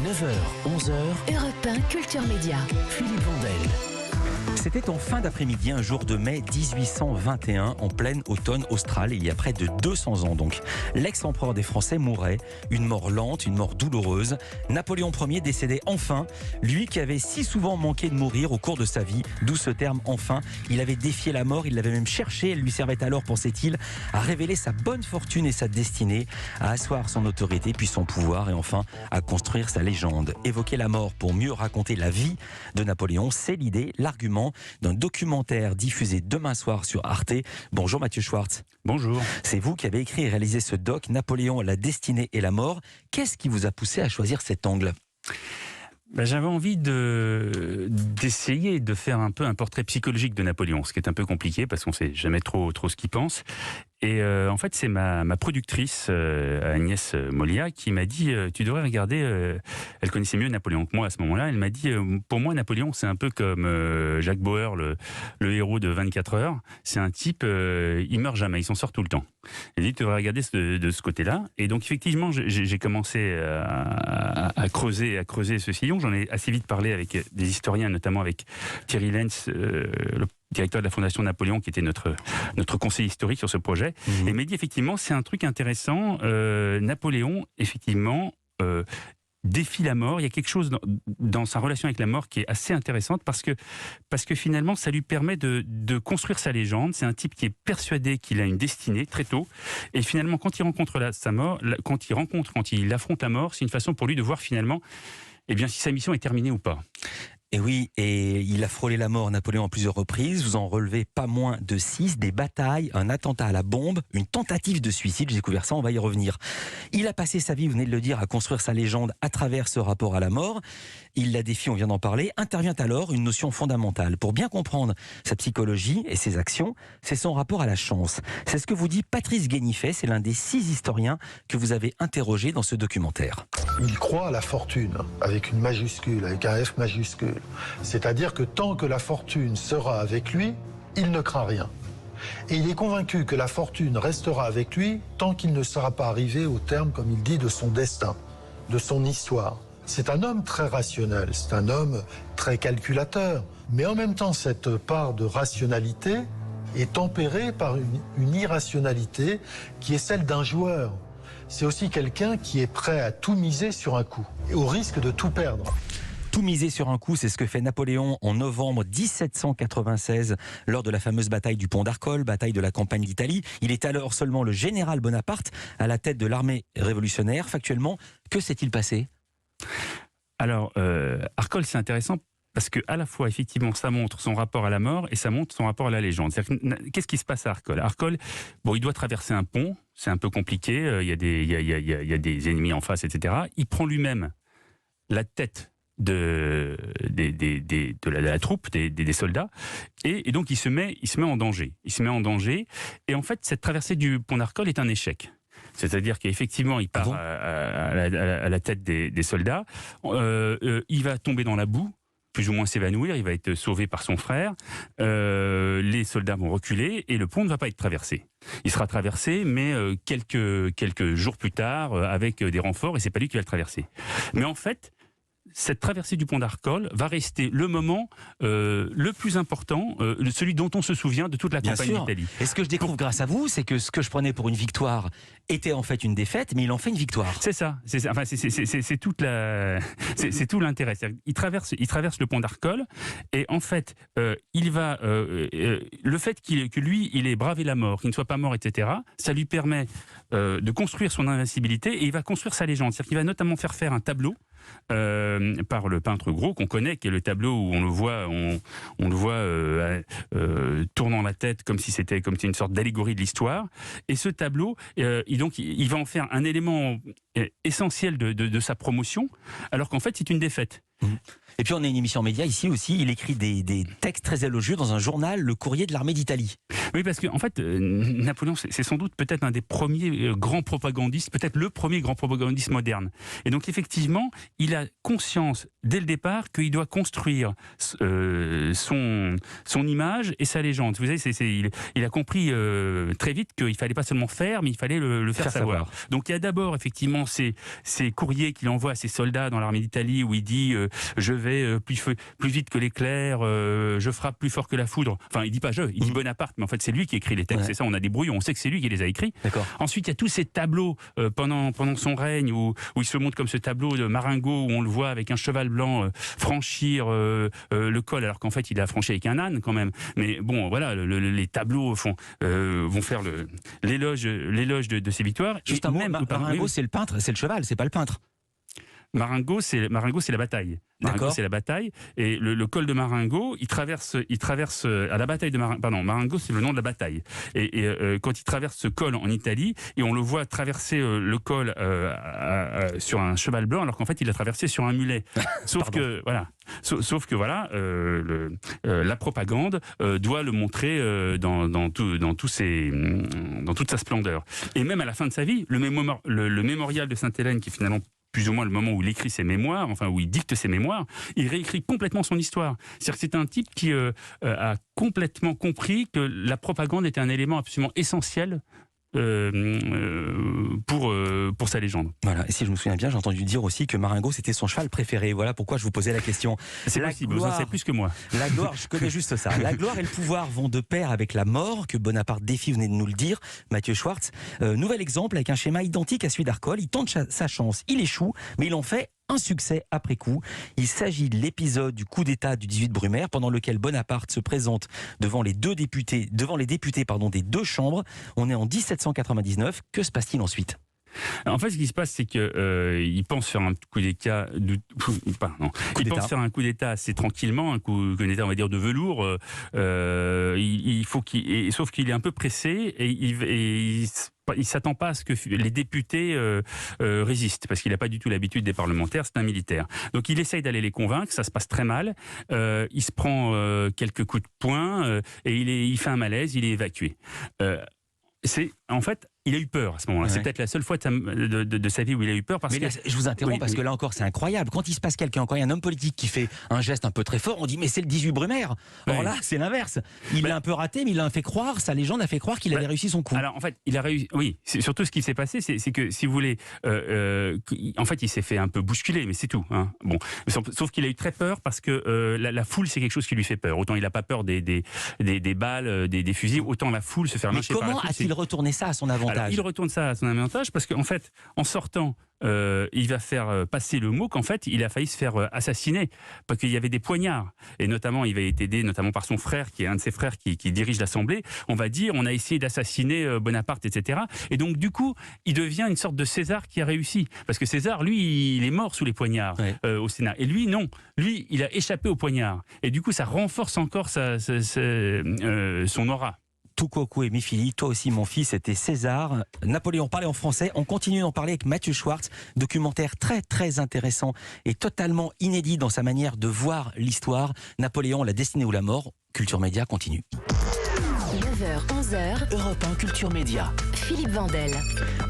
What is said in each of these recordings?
9h, 11h, Europe 1 Culture Média. Philippe Vandel. C'était en fin d'après-midi, un jour de mai 1821, en plein automne austral, il y a près de 200 ans donc. L'ex-empereur des Français mourait, une mort lente, une mort douloureuse. Napoléon Ier décédait enfin, lui qui avait si souvent manqué de mourir au cours de sa vie, d'où ce terme enfin. Il avait défié la mort, il l'avait même cherchée, elle lui servait alors, pensait-il, à révéler sa bonne fortune et sa destinée, à asseoir son autorité puis son pouvoir et enfin à construire sa légende. Évoquer la mort pour mieux raconter la vie de Napoléon, c'est l'idée, l'argument d'un documentaire diffusé demain soir sur Arte. Bonjour Mathieu Schwartz. Bonjour. C'est vous qui avez écrit et réalisé ce doc, Napoléon, la destinée et la mort. Qu'est-ce qui vous a poussé à choisir cet angle ? J'avais envie d'essayer de faire un peu un portrait psychologique de Napoléon, ce qui est un peu compliqué parce qu'on ne sait jamais trop ce qu'il pense. Et en fait, c'est ma productrice, Agnès Molia, qui m'a dit tu devrais regarder. Elle connaissait mieux Napoléon que moi à ce moment-là. Elle m'a dit pour moi, Napoléon, c'est un peu comme Jacques Bauer, le héros de 24 heures. C'est un type, il meurt jamais, il s'en sort tout le temps. Elle dit tu devrais regarder de ce côté-là. Et donc, effectivement, j'ai commencé à creuser ce sillon. J'en ai assez vite parlé avec des historiens, notamment avec Thierry Lenz, le directeur de la Fondation Napoléon, qui était notre conseiller historique sur ce projet. Et il m'a dit, effectivement, c'est un truc intéressant. Napoléon, effectivement, défie la mort. Il y a quelque chose dans sa relation avec la mort qui est assez intéressante parce que finalement, ça lui permet de construire sa légende. C'est un type qui est persuadé qu'il a une destinée très tôt. Et finalement, quand il rencontre sa mort, quand il affronte la mort, c'est une façon pour lui de voir finalement si sa mission est terminée ou pas. Et oui, et il a frôlé la mort, Napoléon, à plusieurs reprises. Vous en relevez pas moins de 6, des batailles, un attentat à la bombe, une tentative de suicide. J'ai découvert ça, on va y revenir. Il a passé sa vie, vous venez de le dire, à construire sa légende à travers ce rapport à la mort. Il la défie, on vient d'en parler. Intervient alors une notion fondamentale. Pour bien comprendre sa psychologie et ses actions, c'est son rapport à la chance. C'est ce que vous dit Patrice Guénifet, c'est l'un des 6 historiens que vous avez interrogés dans ce documentaire. Il croit à la fortune, avec une majuscule, avec un F majuscule. C'est-à-dire que tant que la fortune sera avec lui, il ne craint rien. Et il est convaincu que la fortune restera avec lui tant qu'il ne sera pas arrivé au terme, comme il dit, de son destin, de son histoire. C'est un homme très rationnel, c'est un homme très calculateur. Mais en même temps, cette part de rationalité est tempérée par une irrationalité qui est celle d'un joueur. C'est aussi quelqu'un qui est prêt à tout miser sur un coup, au risque de tout perdre. Tout miser sur un coup, c'est ce que fait Napoléon en novembre 1796, lors de la fameuse bataille du Pont d'Arcole, bataille de la campagne d'Italie. Il est alors seulement le général Bonaparte à la tête de l'armée révolutionnaire. Factuellement, que s'est-il passé ? Alors, Arcole, c'est intéressant parce que à la fois, effectivement, ça montre son rapport à la mort et ça montre son rapport à la légende. Qu'est-ce qui se passe à Arcole ? Arcole, il doit traverser un pont, c'est un peu compliqué, il y a des ennemis en face, etc. Il prend lui-même la tête de la troupe, des soldats, et donc il se met en danger. Et en fait, cette traversée du pont d'Arcole est un échec. C'est-à-dire qu'effectivement, il part à la tête des soldats, il va tomber dans la boue, plus ou moins s'évanouir, il va être sauvé par son frère, les soldats vont reculer et le pont ne va pas être traversé. Il sera traversé, mais quelques jours plus tard, avec des renforts, et c'est pas lui qui va le traverser. Mais en fait, cette traversée du pont d'Arcole va rester le moment le plus important, celui dont on se souvient de toute la campagne d'Italie. Et ce que je découvre grâce à vous, c'est que ce que je prenais pour une victoire était en fait une défaite, mais il en fait une victoire. C'est ça. Enfin, c'est tout l'intérêt. Il traverse le pont d'Arcole et en fait, le fait que lui, il ait bravé la mort, qu'il ne soit pas mort, etc. Ça lui permet de construire son invincibilité et il va construire sa légende. C'est-à-dire qu'il va notamment faire un tableau. Par le peintre Gros qu'on connaît, qui est le tableau où on le voit tournant la tête comme si c'était une sorte d'allégorie de l'histoire. Et ce tableau, il va en faire un élément essentiel de sa promotion, alors qu'en fait c'est une défaite. Et puis on est une émission média ici aussi, il écrit des textes très élogieux dans un journal, Le Courrier de l'Armée d'Italie. Oui, parce que en fait, Napoléon, c'est sans doute peut-être un des premiers grands propagandistes, peut-être le premier grand propagandiste moderne. Et donc effectivement, il a conscience dès le départ qu'il doit construire son image et sa légende. Vous savez, il a compris très vite qu'il fallait pas seulement faire, mais il fallait le faire savoir. Donc il y a d'abord effectivement ces courriers qu'il envoie à ses soldats dans l'armée d'Italie où il dit je vais plus vite que l'éclair, je frappe plus fort que la foudre. Enfin, il dit pas il dit Bonaparte, mais en fait c'est lui qui écrit les textes. Ouais. C'est ça, on a des brouillons, on sait que c'est lui qui les a écrits. Ensuite, il y a tous ces tableaux pendant son règne où il se montre comme ce tableau de Marengo où on le voit avec un cheval blanc franchir le col, alors qu'en fait il a franchi avec un âne quand même. Mais bon, voilà, les tableaux vont faire l'éloge de ses victoires. Juste un mot, Marengo, c'est le peintre, c'est le cheval, c'est pas le peintre. Marengo, c'est la bataille. Marengo, c'est la bataille. Et le col de Marengo, il traverse à la bataille de Marengo. Pardon, Marengo, c'est le nom de la bataille. Et quand il traverse ce col en Italie, et on le voit traverser le col sur un cheval blanc, alors qu'en fait, il l'a traversé sur un mulet. Sauf que voilà, la propagande doit le montrer dans toute sa splendeur. Et même à la fin de sa vie, le mémorial de Sainte-Hélène, qui est finalement plus ou moins le moment où il écrit ses mémoires, enfin où il dicte ses mémoires, il réécrit complètement son histoire. C'est-à-dire que c'est un type qui a complètement compris que la propagande était un élément absolument essentiel pour sa légende. Voilà, et si je me souviens bien, j'ai entendu dire aussi que Marengo c'était son cheval préféré. Voilà pourquoi je vous posais la question. C'est possible, vous en savez plus que moi. La gloire, je connais juste ça. La gloire et le pouvoir vont de pair avec la mort, que Bonaparte défie, venez de nous le dire, Mathieu Schwartz. Nouvel exemple avec un schéma identique à celui d'Arcole. Il tente sa chance, il échoue, mais il en fait un succès après coup. Il s'agit de l'épisode du coup d'État du 18 Brumaire, pendant lequel Bonaparte se présente devant les députés des deux chambres. On est en 1799. Que se passe-t-il ensuite ? En fait, ce qui se passe, c'est que il pense faire un coup d'État. Il pense faire un coup d'État assez tranquillement, un coup d'État, on va dire, de velours. Sauf qu'il est un peu pressé et il s'attend pas à ce que les députés résistent, parce qu'il n'a pas du tout l'habitude des parlementaires, c'est un militaire. Donc il essaye d'aller les convaincre, ça se passe très mal, il se prend quelques coups de poing et il fait un malaise, il est évacué. En fait, il a eu peur à ce moment-là. Ouais. C'est peut-être la seule fois de sa vie où il a eu peur. Mais là, je vous interromps parce que là encore, c'est incroyable. Quand il se passe quand il y a un homme politique qui fait un geste un peu très fort, on dit mais c'est le 18 Brumaire. Or là, c'est l'inverse. Il l'a un peu raté, mais il l'a fait croire, sa légende a fait croire qu'il avait réussi son coup. Alors en fait, il a réussi. Oui, c'est surtout ce qui s'est passé, c'est que si vous voulez, en fait, il s'est fait un peu bousculer, mais c'est tout. Hein. Bon, sauf qu'il a eu très peur parce que la foule, c'est quelque chose qui lui fait peur. Autant il n'a pas peur des balles, des fusils, autant la foule se faire lyncher par la foule. Comment a-t-il retourné ça à son avantage? Alors, il retourne ça à son avantage parce qu'en fait, en sortant, il va faire passer le mot qu'en fait, il a failli se faire assassiner parce qu'il y avait des poignards. Et notamment, il va être aidé notamment par son frère, qui est un de ses frères qui dirige l'Assemblée. On va dire, on a essayé d'assassiner Bonaparte, etc. Et donc, du coup, il devient une sorte de César qui a réussi. Parce que César, lui, il est mort sous les poignards au Sénat. Et lui, non. Lui, il a échappé aux poignards. Et du coup, ça renforce encore son aura. Toukouakou et Mifili, toi aussi mon fils, c'était César. Napoléon parlait en français. On continue d'en parler avec Mathieu Schwartz. Documentaire très très intéressant et totalement inédit dans sa manière de voir l'histoire. Napoléon, la destinée ou la mort. Culture Média continue. 9h, 11h, Europe 1 Culture Média. Philippe Vandel.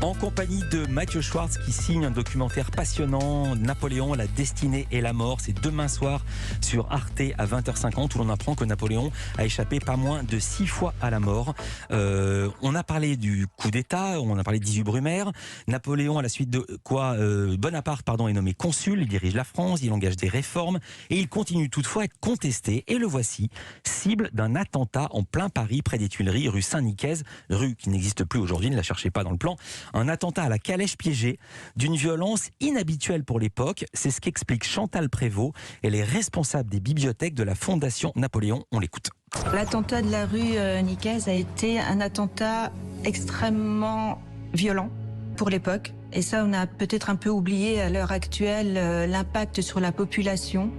En compagnie de Mathieu Schwartz qui signe un documentaire passionnant, Napoléon, la destinée et la mort. C'est demain soir sur Arte à 20h50 où l'on apprend que Napoléon a échappé pas moins de 6 fois à la mort. On a parlé du coup d'État, on a parlé de 18 Brumaire. Napoléon, à la suite de quoi Bonaparte est nommé consul, il dirige la France, il engage des réformes et il continue toutefois à être contesté. Et le voici, cible d'un attentat en plein Paris, près des Tuileries, rue Saint-Nicaise, rue qui n'existe plus aujourd'hui, ne la cherchez pas dans le plan. Un attentat à la calèche piégée, d'une violence inhabituelle pour l'époque. C'est ce qu'explique Chantal Prévost. Elle est responsable des bibliothèques de la Fondation Napoléon. On l'écoute. L'attentat de la rue Nicaise a été un attentat extrêmement violent pour l'époque. Et ça, on a peut-être un peu oublié à l'heure actuelle l'impact sur la population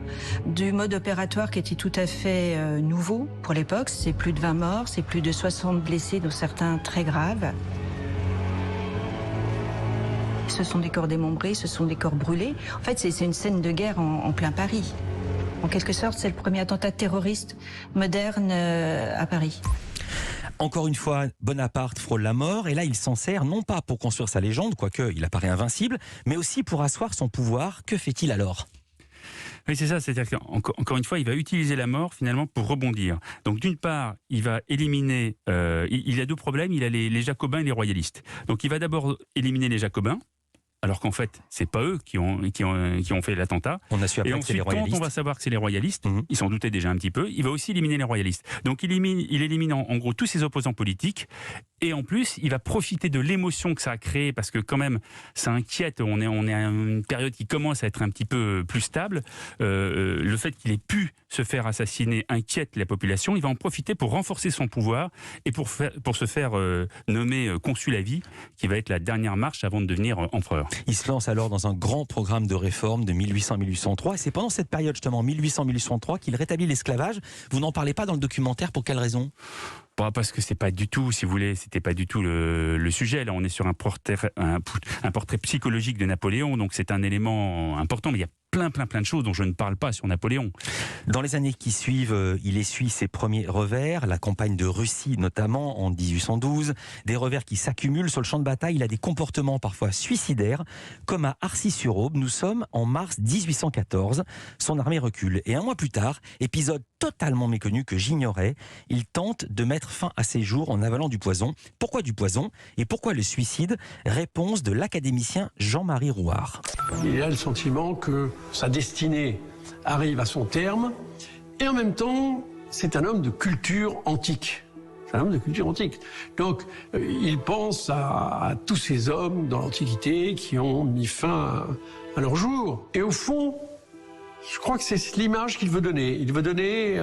du mode opératoire qui était tout à fait nouveau pour l'époque. C'est plus de 20 morts, c'est plus de 60 blessés, dont certains très graves. Ce sont des corps démembrés, ce sont des corps brûlés. En fait, c'est une scène de guerre en plein Paris. En quelque sorte, c'est le premier attentat terroriste moderne à Paris. Encore une fois, Bonaparte frôle la mort et là il s'en sert non pas pour construire sa légende, quoique il apparaît invincible, mais aussi pour asseoir son pouvoir. Que fait-il alors ? Oui, c'est ça, c'est-à-dire qu'encore une fois, il va utiliser la mort finalement pour rebondir. Donc d'une part, il va éliminer, il a deux problèmes, il a les jacobins et les royalistes. Donc il va d'abord éliminer les jacobins, alors qu'en fait, c'est pas eux qui ont fait l'attentat. On a su après et que c'est les ensuite, quand royalistes. on va savoir que c'est les royalistes, ils s'en doutaient déjà un petit peu, il va aussi éliminer les royalistes. Donc il élimine en gros tous ses opposants politiques. Et en plus, il va profiter de l'émotion que ça a créé, parce que quand même, ça inquiète. On est à une période qui commence à être un petit peu plus stable. Le fait qu'il ait pu se faire assassiner inquiète la population. Il va en profiter pour renforcer son pouvoir et pour se faire nommer consul à vie, qui va être la dernière marche avant de devenir empereur. Il se lance alors dans un grand programme de réforme de 1800 à 1803. Et c'est pendant cette période, justement, 1800-1803, qu'il rétablit l'esclavage. Vous n'en parlez pas dans le documentaire, pour quelle raison ? Parce que c'est pas du tout, si vous voulez, c'était pas du tout le sujet. Là, on est sur un portrait psychologique de Napoléon, donc c'est un élément important. Mais il y a plein de choses dont je ne parle pas sur Napoléon. Dans les années qui suivent, il essuie ses premiers revers, la campagne de Russie notamment en 1812, des revers qui s'accumulent sur le champ de bataille. Il a des comportements parfois suicidaires, comme à Arcis-sur-Aube. Nous sommes en mars 1814. Son armée recule. Et un mois plus tard, épisode totalement méconnu que j'ignorais, il tente de mettre fin à ses jours en avalant du poison. Pourquoi du poison et pourquoi le suicide ? Réponse de l'académicien Jean-Marie Rouard. Il a le sentiment que sa destinée arrive à son terme et en même temps, c'est un homme de culture antique. C'est un homme de culture antique. Donc, il pense à tous ces hommes dans l'Antiquité qui ont mis fin à leur jour. Et au fond, je crois que c'est l'image qu'il veut donner. Il veut donner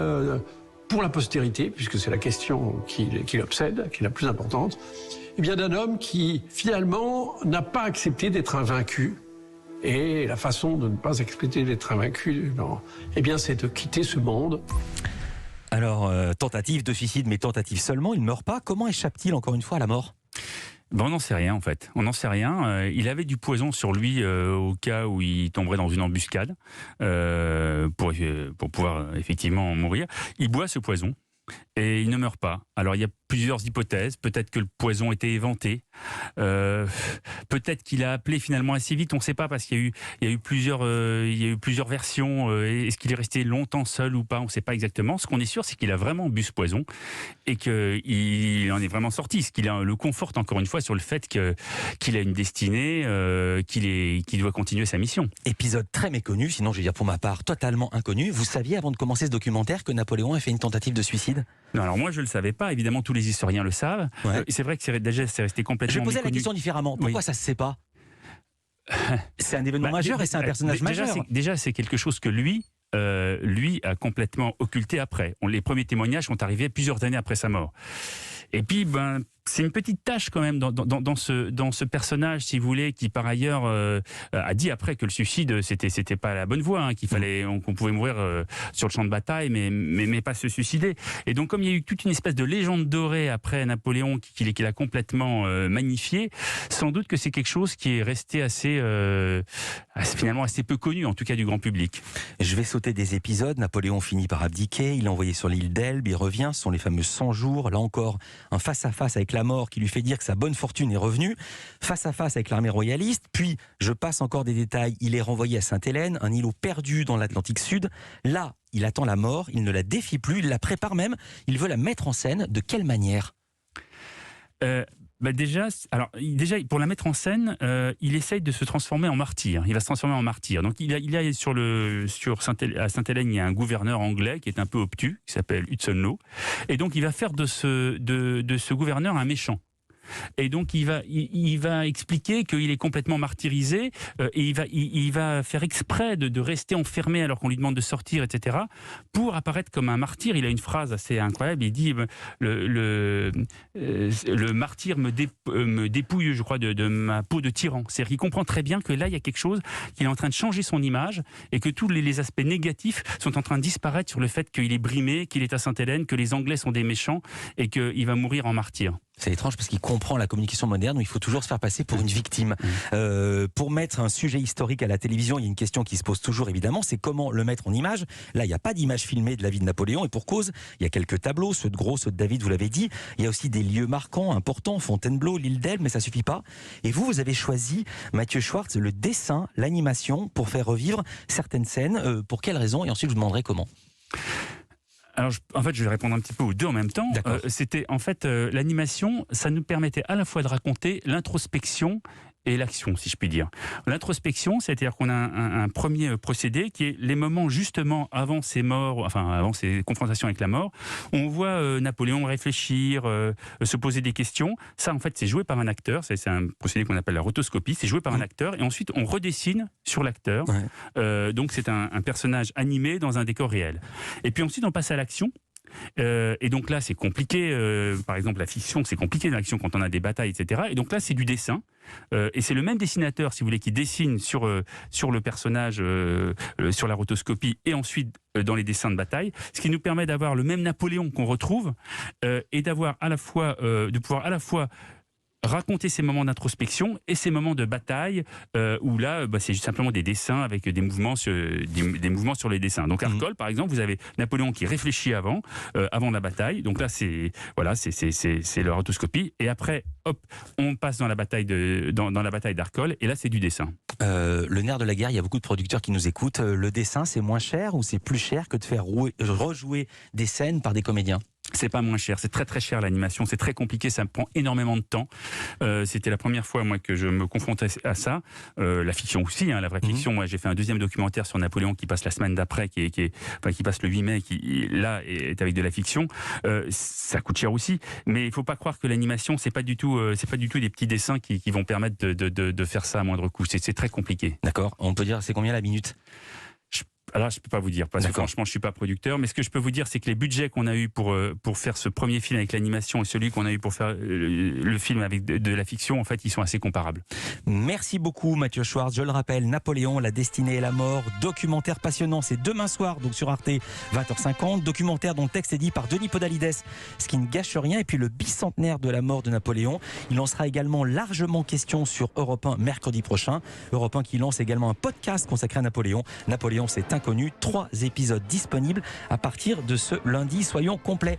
pour la postérité, puisque c'est la question qui l'obsède, qui est la plus importante, eh bien d'un homme qui, finalement, n'a pas accepté d'être invaincu. Et la façon de ne pas accepter d'être invaincu, eh bien, c'est de quitter ce monde. Alors, tentative de suicide, mais tentative seulement, il ne meurt pas. Comment échappe-t-il encore une fois à la mort ? On n'en sait rien en fait. On n'en sait rien. Il avait du poison sur lui au cas où il tomberait dans une embuscade pour pouvoir effectivement mourir. Il boit ce poison et il ne meurt pas. Alors il y a plusieurs hypothèses. Peut-être que le poison était éventé. Peut-être qu'il a appelé finalement assez vite. On ne sait pas parce qu'il y a eu plusieurs versions. Est-ce qu'il est resté longtemps seul ou pas ? On ne sait pas exactement. Ce qu'on est sûr, c'est qu'il a vraiment bu ce poison et qu'il en est vraiment sorti. Ce qu'il le conforte encore une fois sur le fait qu'il a une destinée, qu'il doit continuer sa mission. Épisode très méconnu, sinon je vais dire pour ma part totalement inconnu. Vous saviez avant de commencer ce documentaire que Napoléon a fait une tentative de suicide ? Non, alors moi je le savais pas. Évidemment, tous les historiens le savent. Ouais. C'est vrai que c'est resté complètement. Je vais poser méconnu. La question différemment. Pourquoi ça se sait pas ? C'est un événement majeur et c'est un personnage majeur. Déjà, c'est quelque chose que lui a complètement occulté après. Les premiers témoignages sont arrivés plusieurs années après sa mort. Et puis, c'est une petite tâche quand même dans ce personnage, si vous voulez, qui par ailleurs a dit après que le suicide c'était pas la bonne voie, qu'on pouvait mourir sur le champ de bataille, mais pas se suicider. Et donc comme il y a eu toute une espèce de légende dorée après Napoléon qu'il a complètement magnifié, sans doute que c'est quelque chose qui est resté finalement assez peu connu, en tout cas du grand public. Je vais sauter des épisodes. Napoléon finit par abdiquer, il est envoyé sur l'île d'Elbe, il revient, ce sont les fameux 100 jours, là encore un face-à-face avec la mort qui lui fait dire que sa bonne fortune est revenue, face à face avec l'armée royaliste, puis je passe encore des détails, il est renvoyé à Sainte-Hélène, un îlot perdu dans l'Atlantique Sud. Là, il attend la mort, il ne la défie plus, il la prépare même, il veut la mettre en scène. De quelle manière ? Déjà, pour la mettre en scène, il essaye de se transformer en martyr. Il va se transformer en martyr. Donc, à Sainte-Hélène, il y a un gouverneur anglais qui est un peu obtus, qui s'appelle Hudson Lowe. Et donc, il va faire de ce gouverneur un méchant. Et donc il va expliquer qu'il est complètement martyrisé et il va faire exprès de rester enfermé alors qu'on lui demande de sortir, etc., pour apparaître comme un martyr. Il a une phrase assez incroyable, il dit le martyr me dépouille, je crois, de ma peau de tyran. C'est-à-dire qu'il comprend très bien que là il y a quelque chose, qu'il est en train de changer son image et que tous les aspects négatifs sont en train de disparaître sur le fait qu'il est brimé, qu'il est à Sainte-Hélène, que les Anglais sont des méchants et qu'il va mourir en martyr. C'est étrange parce qu'il comprend la communication moderne où il faut toujours se faire passer pour une victime. Pour mettre un sujet historique à la télévision, il y a une question qui se pose toujours évidemment, c'est comment le mettre en image. Là, il n'y a pas d'image filmée de la vie de Napoléon et pour cause, il y a quelques tableaux, ceux de Gros, ceux de David, vous l'avez dit. Il y a aussi des lieux marquants, importants, Fontainebleau, l'île d'Elbe, mais ça suffit pas. Et vous avez choisi, Mathieu Schwartz, le dessin, l'animation pour faire revivre certaines scènes. Pour quelles raisons? Et ensuite, je vous demanderai comment. Alors, en fait, je vais répondre un petit peu aux deux en même temps. C'était en fait l'animation, ça nous permettait à la fois de raconter l'introspection et l'action, si je puis dire. L'introspection, c'est-à-dire qu'on a un premier procédé qui est les moments justement avant ses morts, enfin avant ses confrontations avec la mort. On voit Napoléon réfléchir, se poser des questions. Ça, en fait, c'est joué par un acteur. C'est un procédé qu'on appelle la rotoscopie. C'est joué par un acteur et ensuite on redessine sur l'acteur. Donc c'est un personnage animé dans un décor réel. Et puis ensuite on passe à l'action. Et donc là c'est compliqué, par exemple la fiction c'est compliqué dans l'action quand on a des batailles etc. Et donc là c'est du dessin et c'est le même dessinateur si vous voulez qui dessine sur le personnage sur la rotoscopie et ensuite dans les dessins de bataille, ce qui nous permet d'avoir le même Napoléon qu'on retrouve et d'avoir à la fois de pouvoir à la fois raconter ces moments d'introspection et ces moments de bataille où là c'est simplement des dessins avec des mouvements sur les dessins. Donc Arcole par exemple, vous avez Napoléon qui réfléchit avant la bataille. Donc là c'est la rotoscopie et après hop on passe dans la bataille d'Arcole et là c'est du dessin. Le nerf de la guerre, il y a beaucoup de producteurs qui nous écoutent. Le dessin c'est moins cher ou c'est plus cher que de faire rejouer des scènes par des comédiens? C'est pas moins cher, c'est très très cher l'animation, c'est très compliqué, ça me prend énormément de temps. C'était la première fois moi que je me confrontais à ça. La fiction aussi, la vraie fiction. Moi j'ai fait un deuxième documentaire sur Napoléon qui passe la semaine d'après, qui passe le 8 mai, qui là est avec de la fiction. Ça coûte cher aussi, mais il faut pas croire que l'animation c'est pas du tout des petits dessins qui vont permettre de faire ça à moindre coût. C'est très compliqué. D'accord. On peut dire c'est combien la minute? Alors, je peux pas vous dire, parce que franchement, je suis pas producteur, mais ce que je peux vous dire, c'est que les budgets qu'on a eu pour faire ce premier film avec l'animation et celui qu'on a eu pour faire le film avec de la fiction, en fait, ils sont assez comparables. Merci beaucoup, Mathieu Schwartz. Je le rappelle, Napoléon, la destinée et la mort, documentaire passionnant, c'est demain soir, donc sur Arte, 20h50. Documentaire dont le texte est dit par Denis Podalides, ce qui ne gâche rien. Et puis le bicentenaire de la mort de Napoléon. Il en sera également largement question sur Europe 1 mercredi prochain. Europe 1 qui lance également un podcast consacré à Napoléon. Napoléon, c'est inconnu. 3 épisodes disponibles à partir de ce lundi. Soyons complets.